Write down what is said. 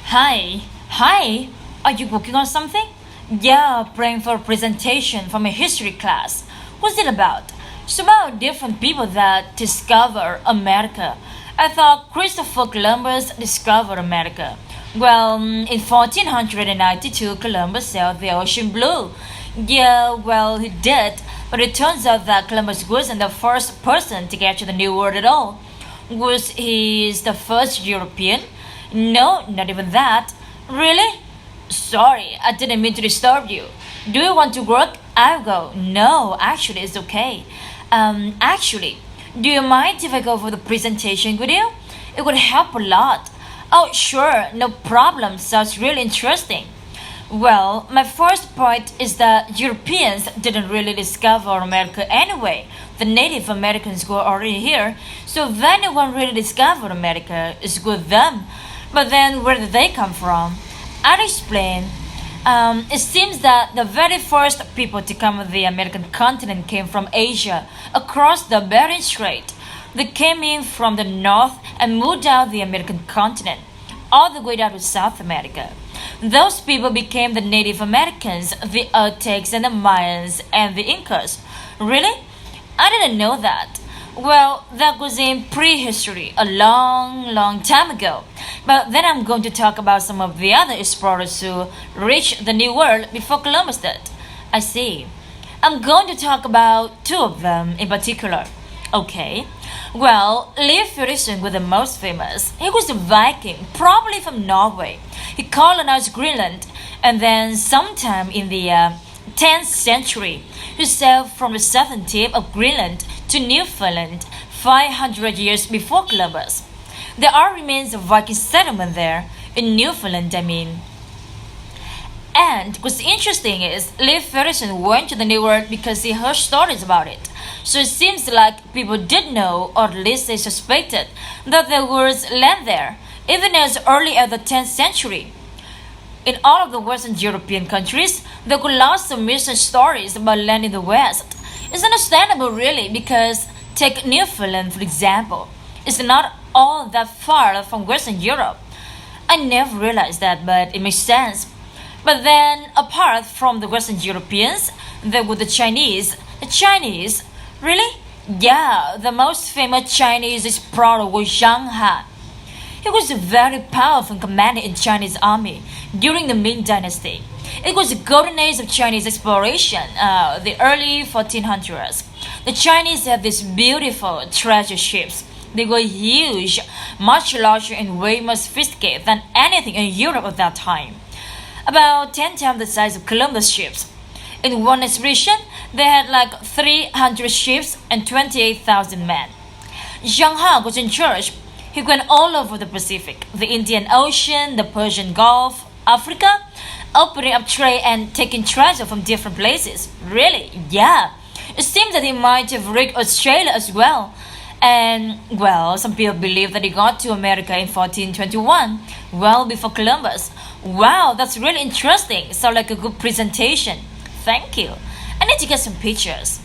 Hi. Hi. Are you working on something? Yeah, praying for a presentation from a history class. What's it about? It's about different people that discover America. I thought Christopher Columbus discovered America. Well, in 1492, Columbus sailed the ocean blue. Yeah, well, he did, but it turns out that Columbus wasn't the first person to get to the New World at all. Was he the first European? No, not even that. Really? Sorry, I didn't mean to disturb you. Do you want to work? I'll go. No, actually, it's okay. Actually, do you mind if I go for the presentation with you? It would help a lot. Oh, sure, no problem. Sounds really interesting. Well, my first point is that Europeans didn't really discover America anyway. The Native Americans were already here, so if anyone really discovered America, it's with them. But then, where did they come from? I'll explain. It seems that the very first people to come to the American continent came from Asia, across the Bering Strait. They came in from the north and moved down the American continent, all the way down to South America. Those people became the Native Americans, the Aztecs and the Mayans and the Incas. Really? I didn't know that. Well, that was in prehistory, a long, long time ago. But then I'm going to talk about some of the other explorers who reached the New World before Columbus did. I see. I'm going to talk about two of them in particular. Okay. Well, Leif Erikson was the most famous. He was a Viking, probably from Norway. He colonized Greenland, and then sometime in the 10th century, he sailed from the southern tip of Greenland to Newfoundland 500 years before Columbus. There are remains of Viking settlement there, in Newfoundland, I mean. And what's interesting is Leif Erikson went to the New World because he heard stories about it. So it seems like people did know, or at least they suspected, that there was land there, even as early as the 10th century. In all of the Western European countries, there were lots of mission stories about land in the West. It's understandable, really, because take Newfoundland, for example. It's not all that far from Western Europe. I never realized that, but it makes sense. But then, apart from the Western Europeans, there were the Chinese. The Chinese? Really? Yeah, the most famous Chinese explorer was Zhang Han. He was a very powerful commander in Chinese army during the Ming Dynasty. It was the golden age of Chinese exploration, the early 1400s. The Chinese had these beautiful treasure ships. They were huge, much larger and way more sophisticated than anything in Europe at that time. About 10 times the size of Columbus ships. In one expedition, they had like 300 ships and 28,000 men. Zhang Han was in charge. He went all over the Pacific, the Indian Ocean, the Persian Gulf, Africa, opening up trade and taking treasure from different places. Really? Yeah. It seems that he might have reached Australia as well. And, well, some people believe that he got to America in 1421, well before Columbus. Wow, that's really interesting. Sounds like a good presentation. Thank you. I need to get some pictures.